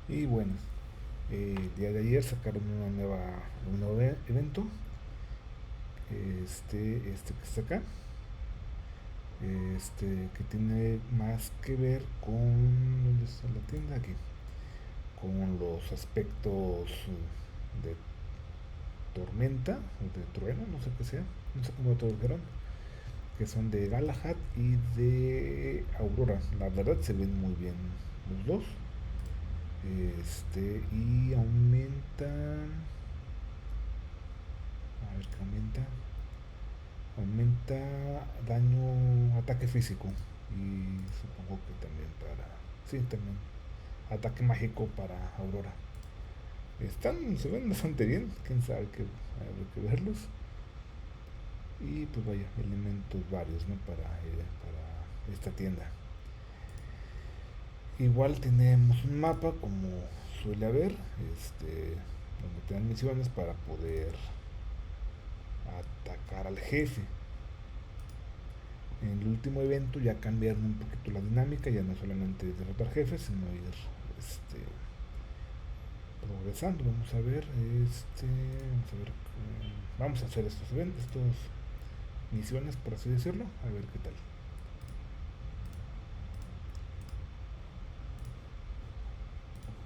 Y bueno, el día de ayer sacaron un nuevo evento, este que está acá, que tiene más que ver con, ¿dónde está la tienda? Aquí, con los aspectos de tormenta o de trueno, no sé qué sea, no sé cómo lo tradujeron, que son de Galahad y de Aurora. La verdad se ven muy bien los dos. Y aumenta. A ver qué aumenta. Aumenta daño, ataque físico. Y supongo que también para. Sí, también. Ataque mágico para Aurora. Se ven bastante bien. Quién sabe que habrá que verlos. Y pues vaya, elementos varios, ¿no? Para esta tienda. Igual tenemos un mapa como suele haber, donde te dan misiones para poder atacar al jefe. En el último evento ya cambiaron un poquito la dinámica, ya no solamente derrotar jefes, sino ir este, progresando. Vamos a hacer estos eventos, estos misiones, por así decirlo, a ver qué tal.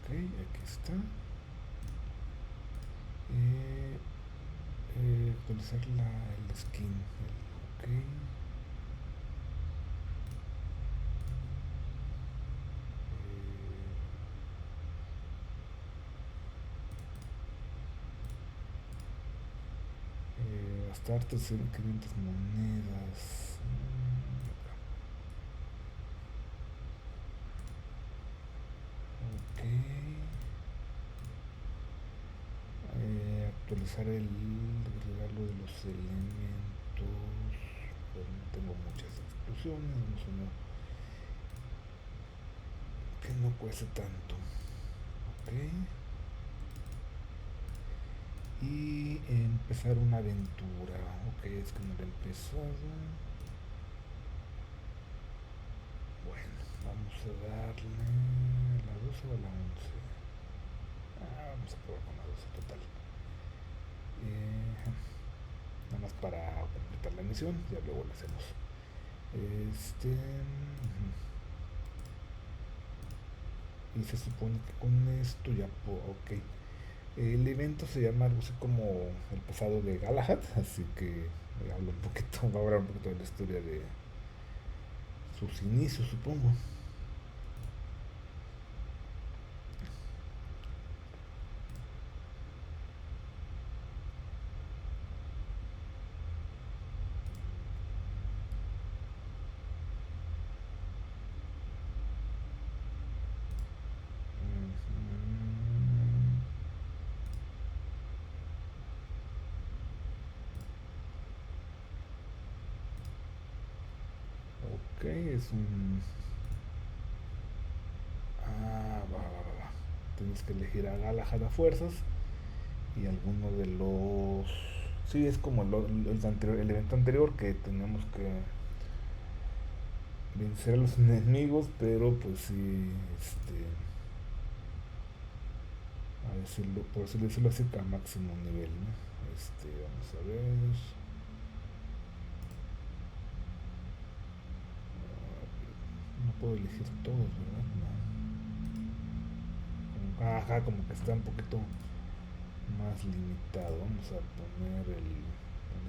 Ok, aquí está. Eh, Actualizar el skin. Ok. Gastar 500 monedas. Ok. Actualizar el regalo de los elementos. Pero no tengo muchas explosiones. Vamos a uno que no cueste tanto. Ok. Y empezar una aventura. Ok, es que no lo he empezado. Bueno, vamos a darle la 12 o la 11. Vamos a probar con la 12 total. Eh, Nada más para completar la misión, ya luego lo hacemos. Y se supone que con esto ya puedo, ok. El evento se llama algo así como el pasado de Galahad, así que hablo un poquito, va a hablar un poquito de la historia de sus inicios, supongo. Mm, ok, es un... Va. Tienes que elegir a Galahad a fuerzas y alguno de los... Sí, es como el evento anterior que tenemos que vencer a los enemigos, pero pues sí, a decirlo, por así decirlo así, a máximo nivel, ¿no? Vamos a ver. No puedo elegir todos, ¿verdad? No. Ajá, como que está un poquito más limitado. Vamos a poner el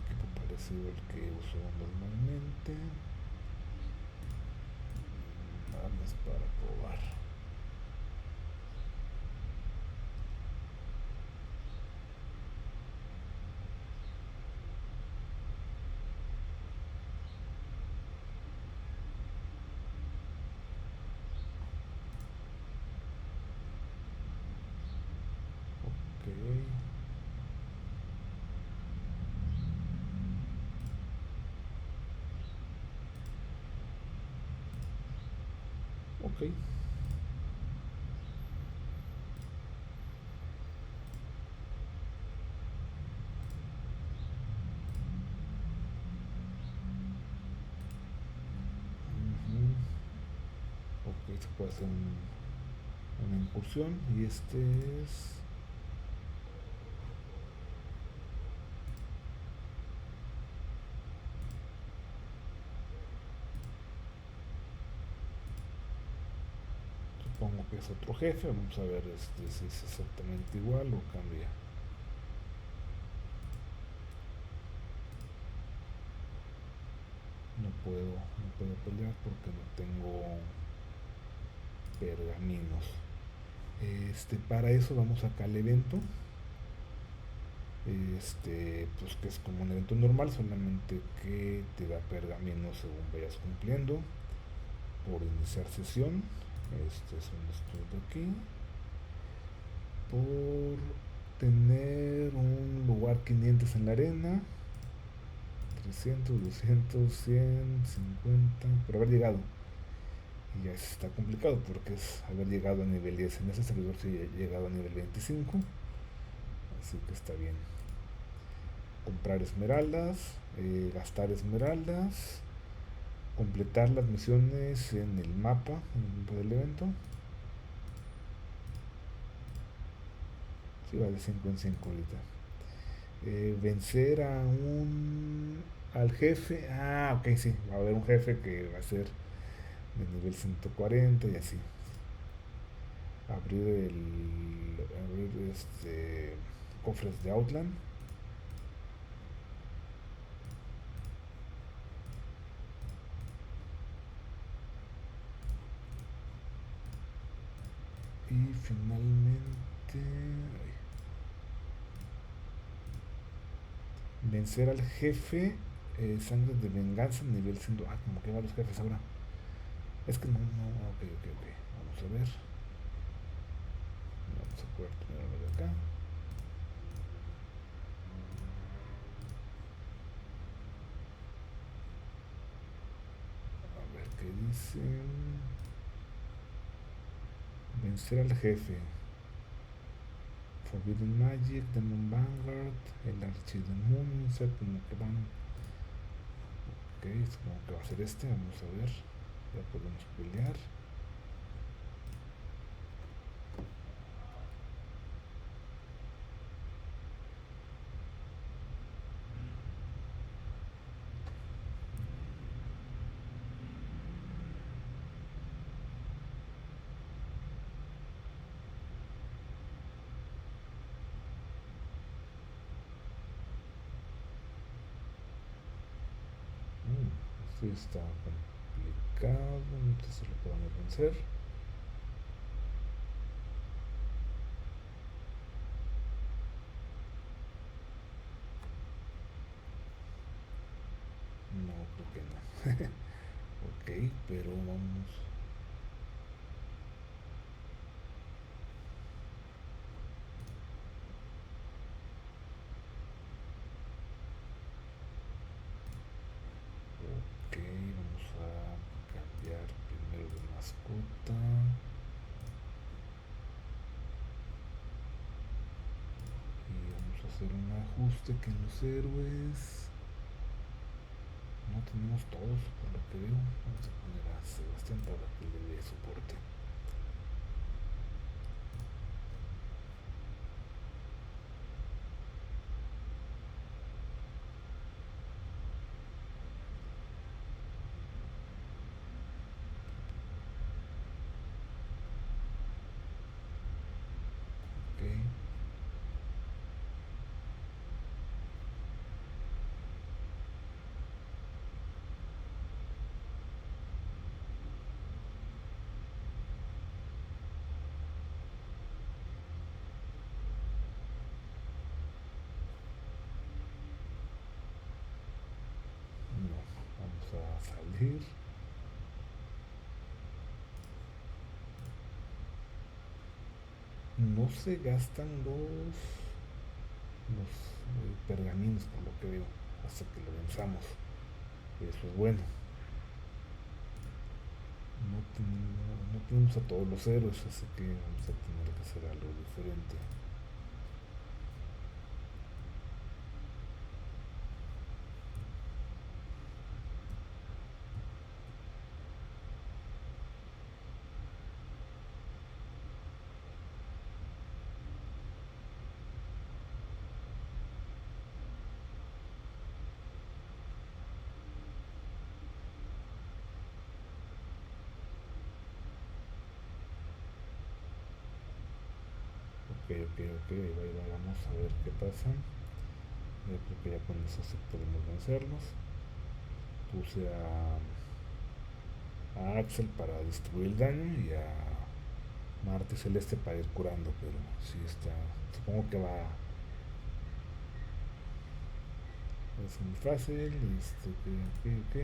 equipo parecido al que uso normalmente. Nada más para probar. Ok, ok. Ujú. Ok, se puede hacer una una incursión. Y este es... Supongo que es otro jefe. Vamos a ver si es exactamente igual o cambia. No puedo pelear porque no tengo pergaminos. Para eso vamos acá al evento. Pues que es como un evento normal, solamente que te da pergaminos según vayas cumpliendo. Por iniciar sesión. Son estos de aquí. Por tener un lugar 500 en la arena. 300, 200, 100, 50. Por haber llegado. Y ya está complicado porque es haber llegado a nivel 10. En ese servidor sí he llegado a nivel 25. Así que está bien. Comprar esmeraldas. Gastar esmeraldas. Completar las misiones en el mapa del evento. Sí, va de 5 en 5 ahorita. Vencer a un... al jefe. Ah, ok, sí. Va a haber un jefe que va a ser de nivel 140 y así. Abrir cofres de Outland. Y finalmente... vencer al jefe. Sangre de venganza nivel 100. Ah, como que hay varios jefes ahora. Es que no, ok. Vamos a ver. Vamos a poder primero de acá. A ver qué dice. Vencer al jefe. Forbidden Magic, Demon Vanguard, el Archidemonio, o sea, como que van. Ok, es como que va a ser vamos a ver. Ya podemos pelear. Esto está complicado, no sé si lo podemos vencer. No, creo que no. Ok, pero vamos. Ok, vamos a cambiar primero de mascota. Y vamos a hacer un ajuste que en los héroes no tenemos todos, por lo que veo. Vamos a poner a Sebastián para que le dé soporte. Ok. No, vamos a salir. No se gastan los pergaminos por lo que veo hasta que lo venzamos. Eso es bueno. No tenemos a todos los héroes, así que vamos a tener que hacer algo diferente. ok, vamos a ver qué pasa. Yo creo que ya con eso sí podemos vencerlos. Puse a Axel para distribuir el daño y a Marte Celeste para ir curando, pero sí está. Supongo que va. Es muy fácil. Ok.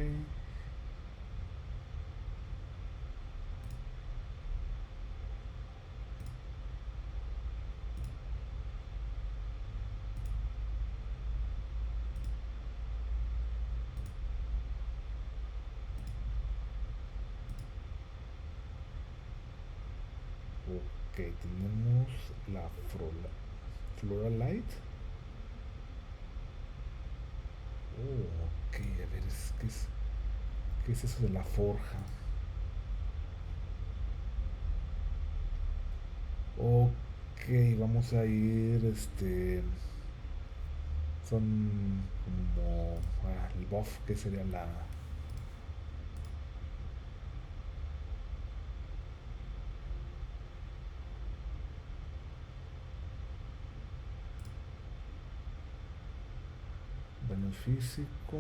Ok, tenemos la Flora Light. Oh, ok, a ver, ¿qué es eso de la forja? Ok, vamos a ir, son como el buff, que sería la daño físico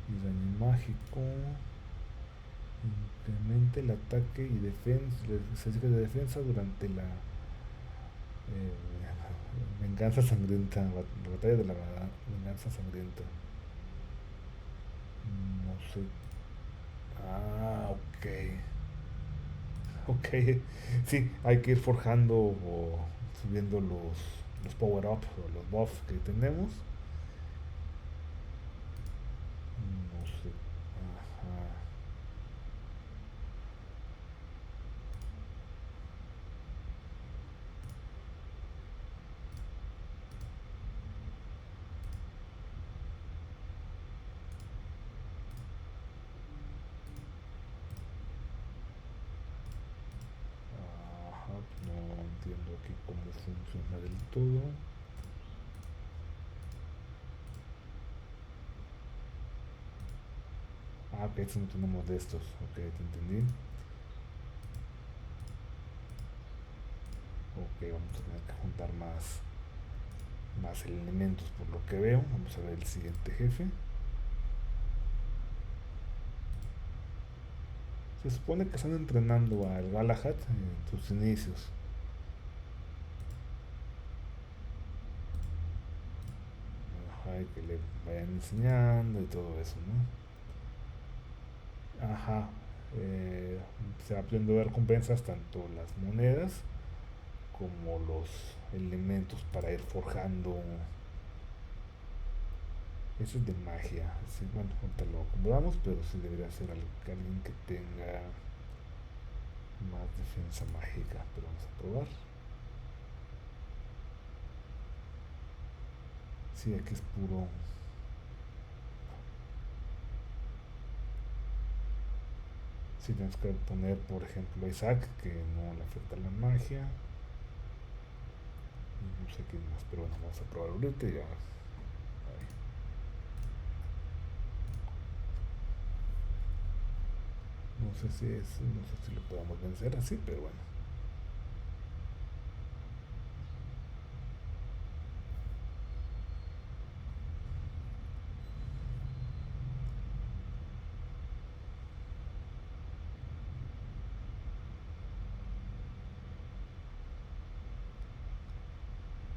y daño mágico. Incrementa el ataque y defensa, de defensa durante la venganza sangrienta, la batalla de la venganza sangrienta. No sé. Ah, ok. Ok. Sí, hay que ir forjando o subiendo los power up o los buffs que tenemos. No sé. Ajá. Ajá. No entiendo aquí cómo funciona del todo. Ah, ok, si no tenemos de estos. Ok, te entendí. Ok, vamos a tener que juntar más elementos por lo que veo. Vamos a ver el siguiente jefe. Se supone que están entrenando al Galahad en sus inicios. Ajá, y que le vayan enseñando y todo eso, ¿no? Ajá. Se va aprendiendo a recompensas tanto las monedas como los elementos para ir forjando. Eso es de magia. Sí, bueno, ahorita lo acomodamos, pero sí debería ser alguien que tenga más defensa mágica. Pero vamos a probar. Sí, aquí es puro. Si tenemos que poner, por ejemplo, a Isaac, que no le afecta la magia. Y no sé qué más, pero bueno, vamos a probar ahorita y ya. Ay, no sé si lo podamos vencer así, pero bueno.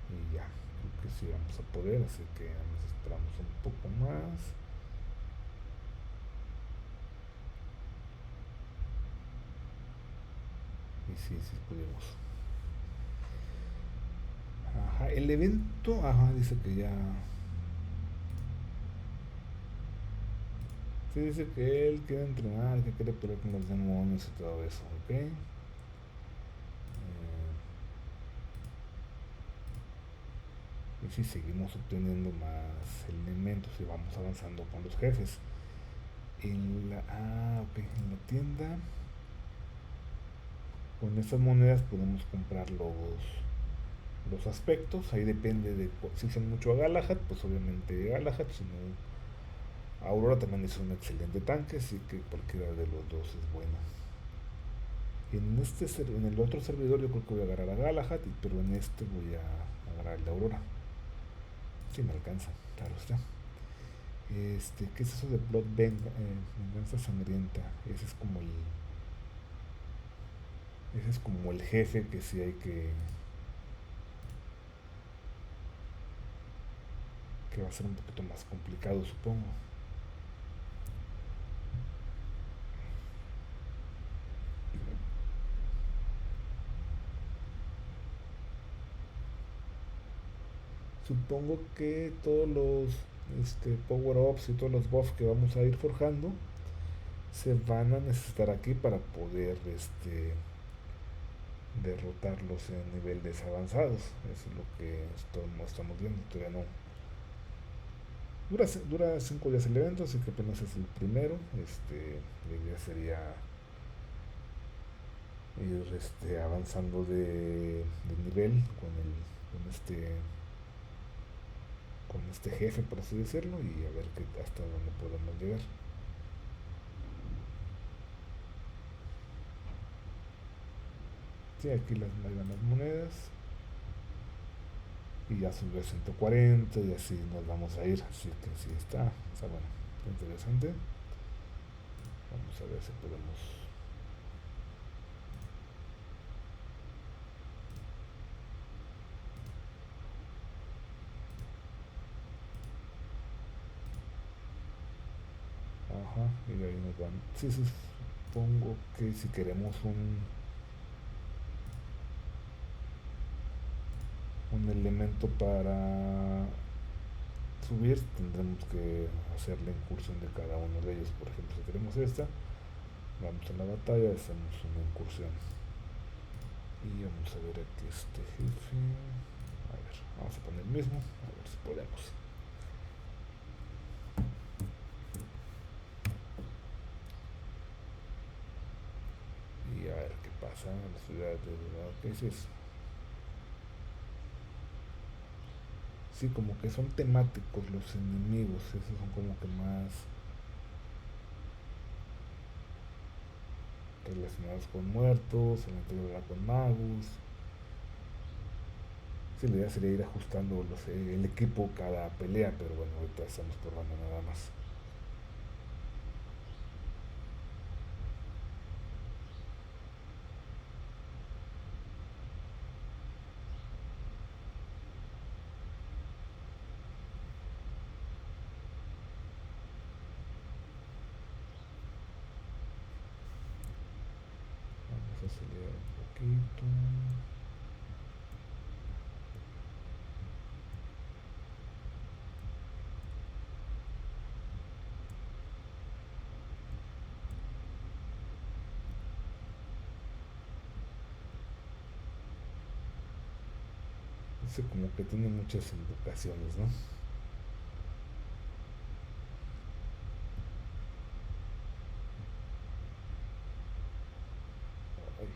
Y ya, creo que sí vamos a poder, así que nos esperamos un poco más. Y sí pudimos. Ajá, el evento, ajá, dice que ya. Sí, dice que él quiere entrenar, que quiere pelear con los demonios y todo eso, ¿ok? Y si seguimos obteniendo más elementos y vamos avanzando con los jefes. Ok, en la tienda con estas monedas podemos comprar los aspectos. Ahí depende de si son mucho a Galahad, pues obviamente Galahad. Si no, Aurora también es un excelente tanque, así que cualquiera de los dos es bueno. En el otro servidor yo creo que voy a agarrar a Galahad, pero en este voy a agarrar el de Aurora. Si me alcanza, claro está. ¿Qué es eso de Venganza Sangrienta? Ese es como el jefe que sí hay que va a ser un poquito más complicado, supongo. Supongo que todos los power-ups y todos los buffs que vamos a ir forjando se van a necesitar aquí para poder derrotarlos en niveles avanzados. Eso es lo que estamos viendo. Todavía no. Dura 5 días el evento, así que apenas es el primero. La idea sería ir avanzando de nivel con este jefe, por así decirlo, y a ver hasta dónde podemos llegar. Sí, aquí ahí van las monedas. Y ya subió a 140 y así nos vamos a ir. Así que sí está bueno, está interesante. Vamos a ver si podemos. Ajá, y ahí nos van. Sí, supongo que si queremos un elemento para subir, tendremos que hacer la incursión de cada uno de ellos. Por ejemplo, si queremos esta, vamos a la batalla, hacemos una incursión. Y vamos a ver aquí este jefe. A ver, vamos a poner el mismo, a ver si podemos. Y a ver qué pasa en la ciudad de ¿qué es eso? Sí, como que son temáticos los enemigos, esos son como que más relacionados con muertos, el anterior era con magos. Sí, la idea sería ir ajustando el equipo cada pelea, pero bueno, ahorita estamos probando nada más. Vamos a acelerar un poquito. Ese como que tiene muchas invocaciones, ¿no? Ay,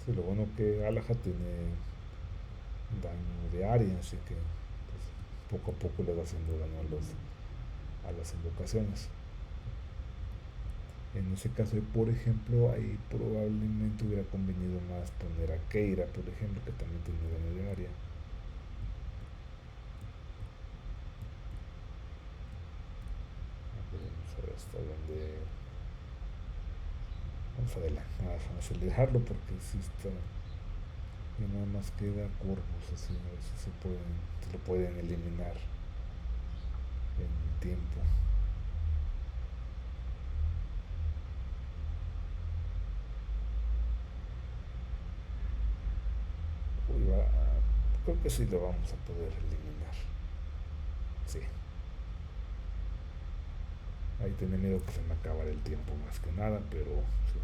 sí, lo bueno que Alaja tiene daño de área, así que pues, poco a poco le va haciendo daño a las invocaciones. En ese caso, por ejemplo, ahí probablemente hubiera convenido más poner a Keira, por ejemplo, que también tiene daño de área. Vamos a ver hasta dónde. Vamos a acelerarlo porque si está. Y nada más queda Corvus, así a ver si se lo pueden eliminar en tiempo. Uy, creo que sí lo vamos a poder eliminar. Sí. Ahí tenía miedo que se me acabara el tiempo más que nada, pero sí.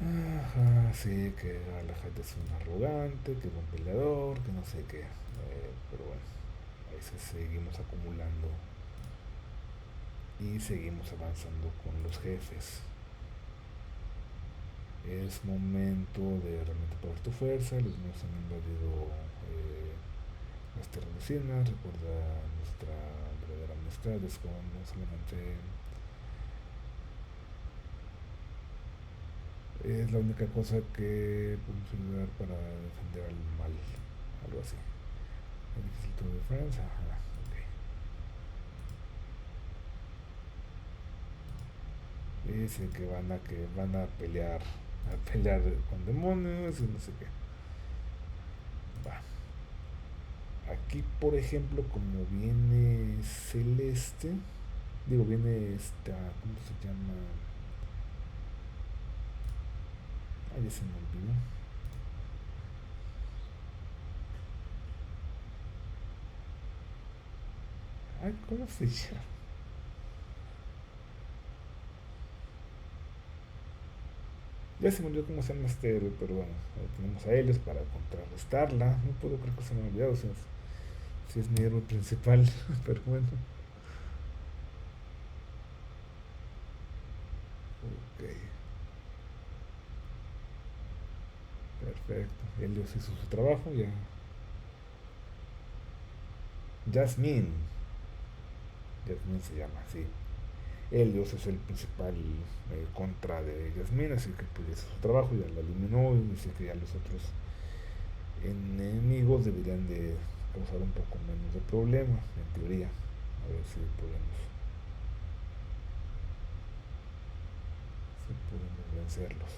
Ajá. Así que la gente es un arrogante, que es un peleador, que no sé qué. Pero bueno, a veces seguimos acumulando y seguimos avanzando con los jefes. Es momento de realmente probar tu fuerza. Los míos han invadido nuestra vecina. Recuerda nuestra verdadera amistad. Es como no solamente es la única cosa que podemos ayudar para defender al mal. Algo así. Es difícil to defense. Ajá, ok. Dice que van a pelear con demonios y no sé qué. Va. Aquí, por ejemplo, como viene Celeste, digo, viene esta, ¿cómo se llama? Ay, ya se me olvidó. Ay, ¿cómo se llama? Ya se me olvidó cómo se llama este héroe, pero bueno, ahí tenemos a Helios para contrarrestarla. No puedo creer que se me ha olvidado si es mi héroe principal, pero bueno. Ok, perfecto. Helios hizo su trabajo, ya. Jasmine, Jasmine se llama, sí. Helios es el principal contra de Jasmine, así que pues hizo su trabajo, ya la eliminó y dice que ya los otros enemigos deberían de causar un poco menos de problema, en teoría. A ver si podemos vencerlos.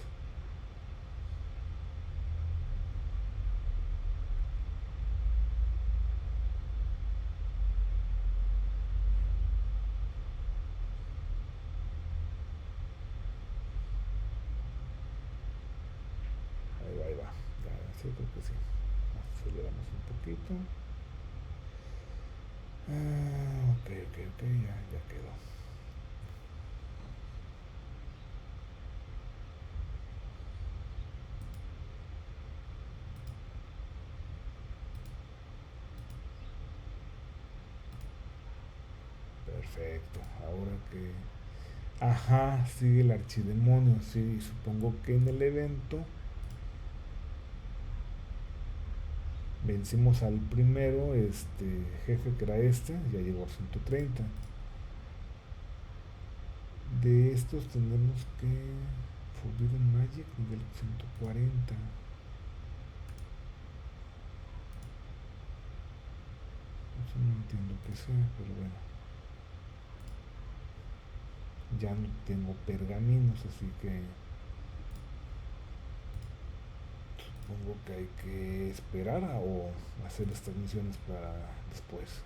Ahí va. Ya, sí, creo que sí. Aceleramos un poquito. Ok, ya quedó. Perfecto. Ahora que... Ajá, sigue el archidemonio, sí, supongo que en el evento vencimos al primero jefe que era este, ya llegó a 130. De estos tenemos que Forbidden Magic nivel 140. Eso no entiendo qué sea, pero bueno. Ya no tengo pergaminos, así que supongo que hay que esperar o hacer estas misiones para después.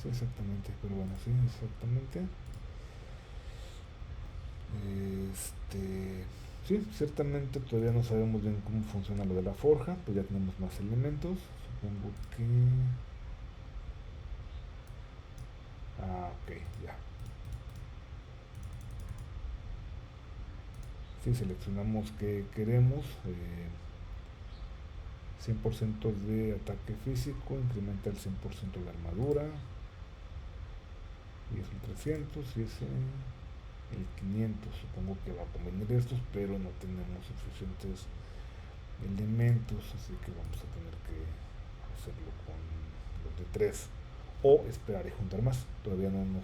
Sí, exactamente, pero bueno, sí, exactamente. Este, sí, ciertamente todavía no sabemos bien cómo funciona lo de la forja, pues ya tenemos más elementos. Supongo que... Ah, ok, ya. Si seleccionamos que queremos, 100% de ataque físico, incrementa el 100% de armadura, y es el 300 y ese el 500. Supongo que va a convenir estos, pero no tenemos suficientes elementos, así que vamos a tener que hacerlo con los de 3 o esperar y juntar más. Todavía no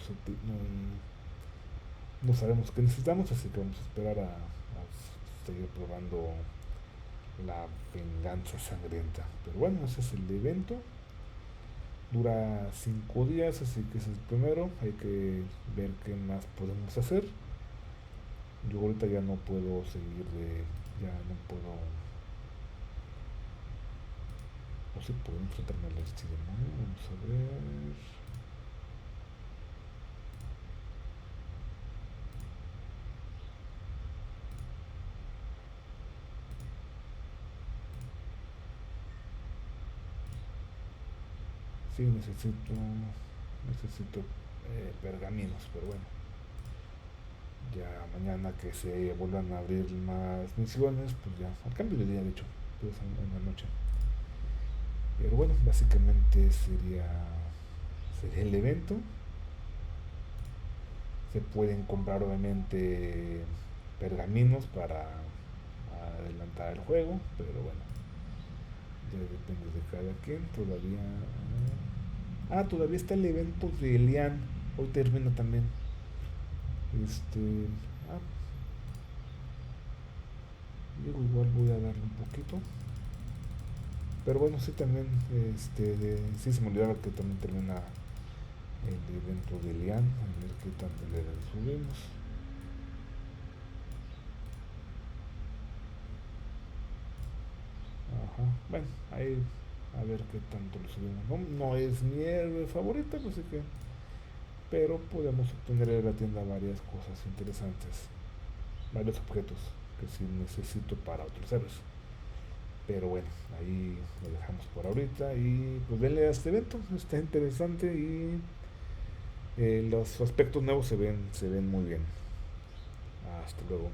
sabemos qué necesitamos, así que vamos a esperar a seguir probando la venganza sangrienta. Pero bueno, ese es el evento. Dura 5 días, así que ese es el primero. Hay que ver qué más podemos hacer. Yo ahorita ya no puedo seguir de... Ya no puedo... No sé, puedo enfrentarme al este demonio. Vamos a ver... Sí, necesito pergaminos, pero bueno, ya mañana que se vuelvan a abrir más misiones, pues ya, al cambio de día de hecho, pues en la noche. Pero bueno, básicamente sería el evento. Se pueden comprar obviamente pergaminos para adelantar el juego, pero bueno, ya depende de cada quien. Todavía está el evento de Elian. Hoy termina también. Este. Ah, Digo, igual voy a darle un poquito. Pero bueno, sí también. Sí se me olvidaba que también termina el evento de Elian. A ver qué tanto le subimos. Ajá. Bueno, ahí a ver qué tanto lo subimos. No es mi héroe favorito, pues sí que. Pero podemos obtener en la tienda varias cosas interesantes. Varios objetos que sí necesito para otros héroes. Pero bueno, ahí lo dejamos por ahorita y pues denle a este evento, está interesante y los aspectos nuevos se ven muy bien. Hasta luego.